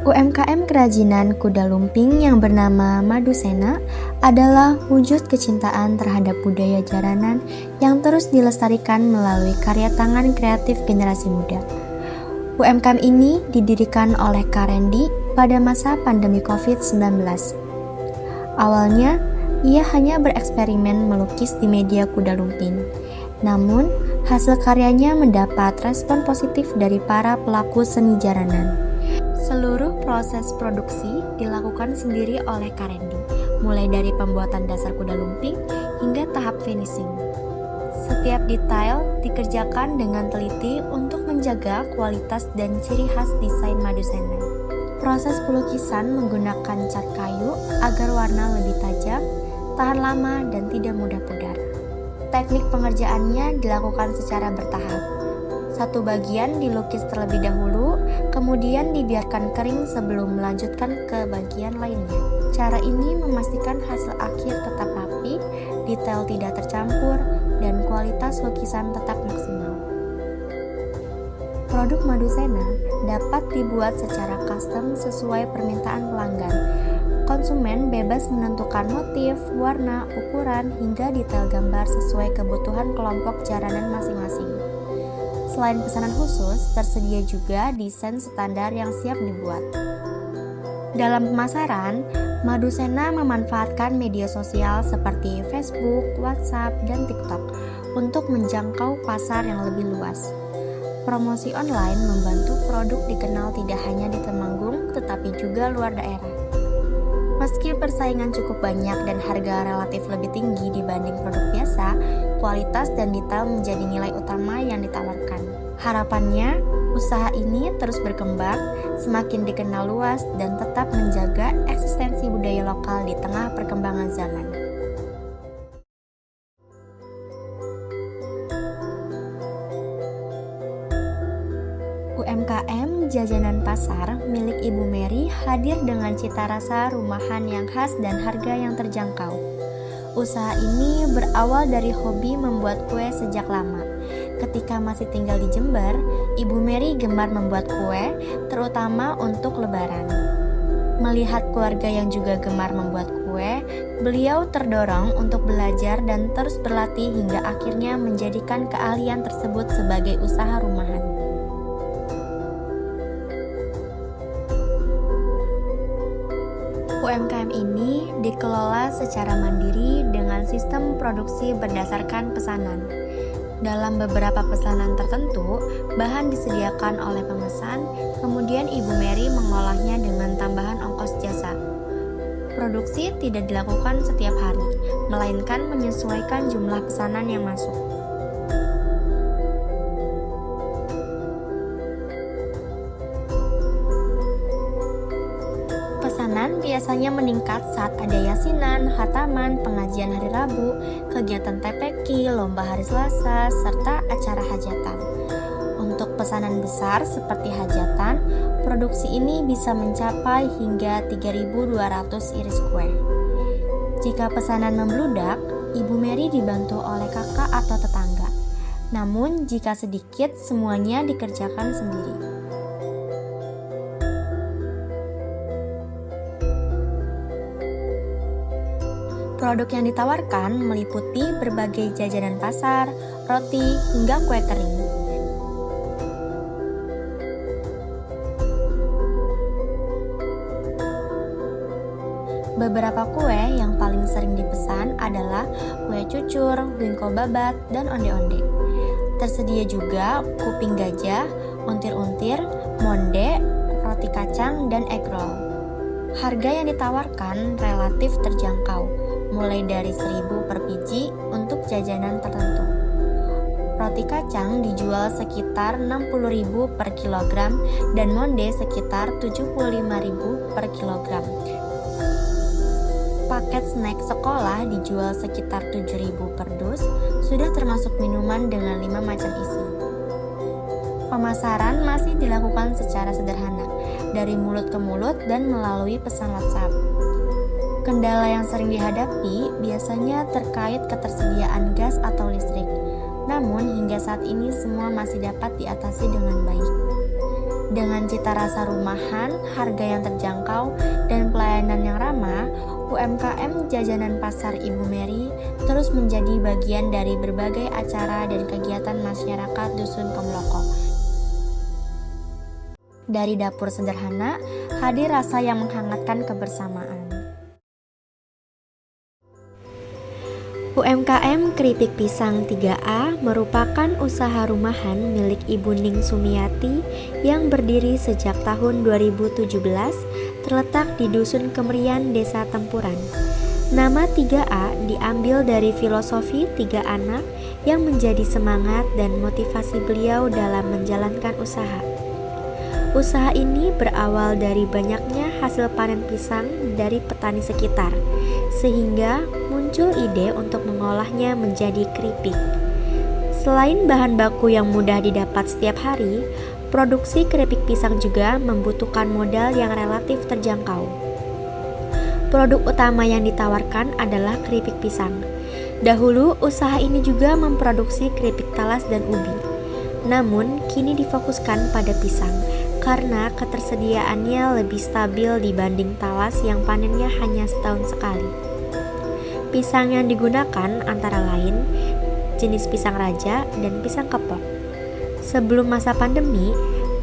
UMKM kerajinan kuda lumping yang bernama Madusena adalah wujud kecintaan terhadap budaya jaranan yang terus dilestarikan melalui karya tangan kreatif generasi muda. UMKM ini didirikan oleh Kak Randy pada masa pandemi COVID-19. Awalnya, ia hanya bereksperimen melukis di media kuda lumping. Namun, hasil karyanya mendapat respon positif dari para pelaku seni jaranan. Seluruh proses produksi dilakukan sendiri oleh Kak Randy, mulai dari pembuatan dasar kuda lumping hingga tahap finishing. Setiap detail dikerjakan dengan teliti untuk menjaga kualitas dan ciri khas desain Madusena. Proses pelukisan menggunakan cat kayu agar warna lebih tajam, tahan lama, dan tidak mudah pudar. Teknik pengerjaannya dilakukan secara bertahap. Satu bagian dilukis terlebih dahulu, kemudian dibiarkan kering sebelum melanjutkan ke bagian lainnya. Cara ini memastikan hasil akhir tetap rapi, detail tidak tercampur, dan kualitas lukisan tetap maksimal. Produk Madusena dapat dibuat secara custom sesuai permintaan pelanggan. Konsumen bebas menentukan motif, warna, ukuran, hingga detail gambar sesuai kebutuhan kelompok jaranan masing-masing. Selain pesanan khusus, tersedia juga desain standar yang siap dibuat. Dalam pemasaran, Madusena memanfaatkan media sosial seperti Facebook, WhatsApp, dan TikTok untuk menjangkau pasar yang lebih luas. Promosi online membantu produk dikenal tidak hanya di Temanggung, tetapi juga luar daerah. Meski persaingan cukup banyak dan harga relatif lebih tinggi dibanding produk biasa, kualitas dan detail menjadi nilai utama yang ditawarkan. Harapannya, usaha ini terus berkembang, semakin dikenal luas, dan tetap menjaga eksistensi budaya lokal di tengah perkembangan zaman. UMKM Jajanan Pasar milik Ibu Mary hadir dengan cita rasa rumahan yang khas dan harga yang terjangkau. Usaha ini berawal dari hobi membuat kue sejak lama. Ketika masih tinggal di Jember, Ibu Mary gemar membuat kue, terutama untuk Lebaran. Melihat keluarga yang juga gemar membuat kue, beliau terdorong untuk belajar dan terus berlatih hingga akhirnya menjadikan keahlian tersebut sebagai usaha rumahan. UMKM ini dikelola secara mandiri dengan sistem produksi berdasarkan pesanan. Dalam beberapa pesanan tertentu, bahan disediakan oleh pemesan, kemudian Ibu Mary mengolahnya dengan tambahan ongkos jasa. Produksi tidak dilakukan setiap hari, melainkan menyesuaikan jumlah pesanan yang masuk. Pesanan biasanya meningkat saat ada yasinan, khataman, pengajian hari Rabu, kegiatan TPQ, lomba hari Selasa, serta acara hajatan. Untuk pesanan besar seperti hajatan, produksi ini bisa mencapai hingga 3.200 iris kue. Jika pesanan membludak, Ibu Mary dibantu oleh kakak atau tetangga. Namun jika sedikit, semuanya dikerjakan sendiri. Produk yang ditawarkan meliputi berbagai jajanan pasar, roti, hingga kue kering. Beberapa kue yang paling sering dipesan adalah kue cucur, wingko babat, dan onde-onde. Tersedia juga kuping gajah, untir-untir, monde, roti kacang, dan egg roll. Harga yang ditawarkan relatif terjangkau, mulai dari 1.000 per biji untuk jajanan tertentu. Roti kacang dijual sekitar 60.000 per kilogram dan monde sekitar 75.000 per kilogram. Paket snack sekolah dijual sekitar 7.000 per dus, sudah termasuk minuman dengan 5 macam isi. Pemasaran masih dilakukan secara sederhana, dari mulut ke mulut dan melalui pesan WhatsApp. Kendala yang sering dihadapi biasanya terkait ketersediaan gas atau listrik. Namun hingga saat ini semua masih dapat diatasi dengan baik. Dengan cita rasa rumahan, harga yang terjangkau, dan pelayanan yang ramah, UMKM Jajanan Pasar Ibu Mary terus menjadi bagian dari berbagai acara dan kegiatan masyarakat Dusun Pemloko. Dari dapur sederhana, hadir rasa yang menghangatkan kebersamaan. UMKM Keripik Pisang 3A merupakan usaha rumahan milik Ibu Ning Sumiati yang berdiri sejak tahun 2017, terletak di Dusun Kemerian, Desa Tempuran. Nama 3A diambil dari filosofi 3 anak yang menjadi semangat dan motivasi beliau dalam menjalankan usaha. Usaha ini berawal dari banyaknya hasil panen pisang dari petani sekitar, sehingga muncul ide untuk mengolahnya menjadi keripik. Selain bahan baku yang mudah didapat setiap hari, produksi keripik pisang juga membutuhkan modal yang relatif terjangkau. Produk utama yang ditawarkan adalah keripik pisang. Dahulu, usaha ini juga memproduksi keripik talas dan ubi. Namun, kini difokuskan pada pisang karena ketersediaannya lebih stabil dibanding talas yang panennya hanya setahun sekali. Pisang yang digunakan antara lain jenis pisang raja dan pisang kepok. Sebelum masa pandemi,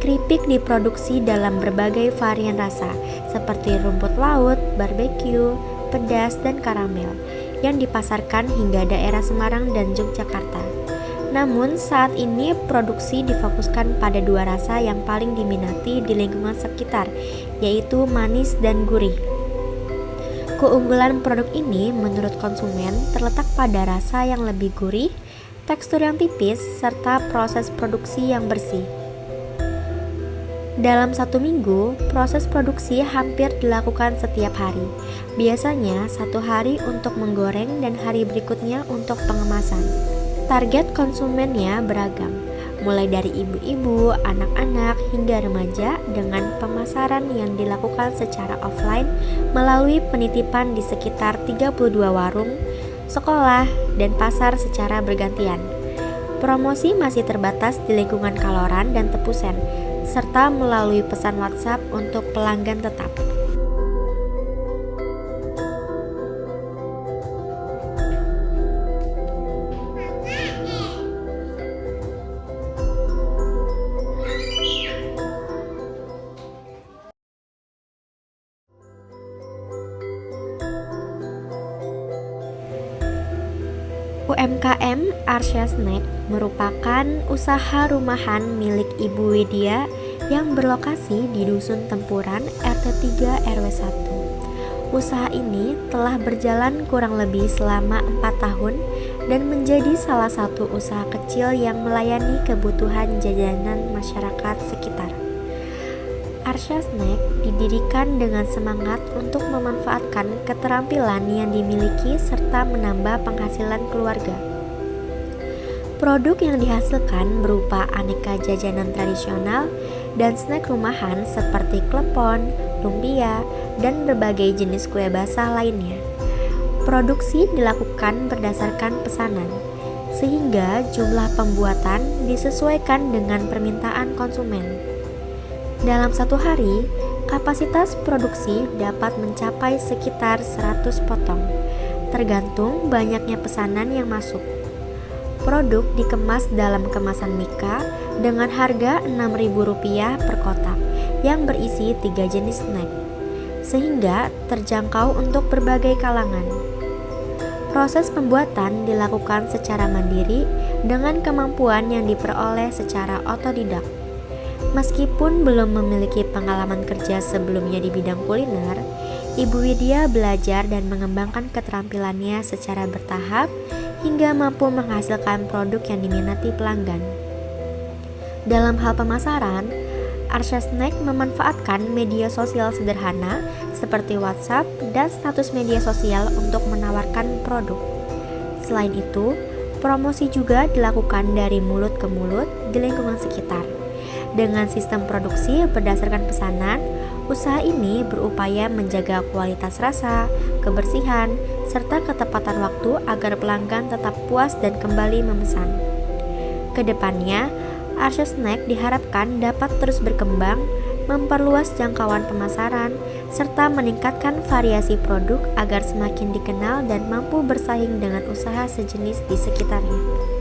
keripik diproduksi dalam berbagai varian rasa seperti rumput laut, barbeque, pedas, dan karamel yang dipasarkan hingga daerah Semarang dan Yogyakarta. Namun saat ini produksi difokuskan pada 2 rasa yang paling diminati di lingkungan sekitar, yaitu manis dan gurih. Keunggulan produk ini menurut konsumen terletak pada rasa yang lebih gurih, tekstur yang tipis, serta proses produksi yang bersih. Dalam 1 minggu, proses produksi hampir dilakukan setiap hari. Biasanya 1 hari untuk menggoreng dan hari berikutnya untuk pengemasan. Target konsumennya beragam, mulai dari ibu-ibu, anak-anak, hingga remaja dengan pemasaran yang dilakukan secara offline melalui penitipan di sekitar 32 warung, sekolah, dan pasar secara bergantian. Promosi masih terbatas di lingkungan Kaloran dan Tepusen, serta melalui pesan WhatsApp untuk pelanggan tetap. UMKM Arsya Snack merupakan usaha rumahan milik Ibu Widya yang berlokasi di Dusun Tempuran RT 3 RW 1. Usaha ini telah berjalan kurang lebih selama 4 tahun dan menjadi salah satu usaha kecil yang melayani kebutuhan jajanan masyarakat sekitar. Arsya Snack didirikan dengan semangat untuk memanfaatkan keterampilan yang dimiliki serta menambah penghasilan keluarga. Produk yang dihasilkan berupa aneka jajanan tradisional dan snack rumahan seperti klepon, lumpia, dan berbagai jenis kue basah lainnya. Produksi dilakukan berdasarkan pesanan, sehingga jumlah pembuatan disesuaikan dengan permintaan konsumen. Dalam 1 hari, kapasitas produksi dapat mencapai sekitar 100 potong, tergantung banyaknya pesanan yang masuk. Produk dikemas dalam kemasan mika dengan harga Rp6.000 per kotak yang berisi 3 jenis snack, sehingga terjangkau untuk berbagai kalangan. Proses pembuatan dilakukan secara mandiri dengan kemampuan yang diperoleh secara otodidak. Meskipun belum memiliki pengalaman kerja sebelumnya di bidang kuliner, Ibu Widya belajar dan mengembangkan keterampilannya secara bertahap hingga mampu menghasilkan produk yang diminati pelanggan. Dalam hal pemasaran, Arsya Snack memanfaatkan media sosial sederhana seperti WhatsApp dan status media sosial untuk menawarkan produk. Selain itu, promosi juga dilakukan dari mulut ke mulut di lingkungan sekitar. Dengan sistem produksi berdasarkan pesanan, usaha ini berupaya menjaga kualitas rasa, kebersihan, serta ketepatan waktu agar pelanggan tetap puas dan kembali memesan. Kedepannya, Arsa Snack diharapkan dapat terus berkembang, memperluas jangkauan pemasaran, serta meningkatkan variasi produk agar semakin dikenal dan mampu bersaing dengan usaha sejenis di sekitarnya.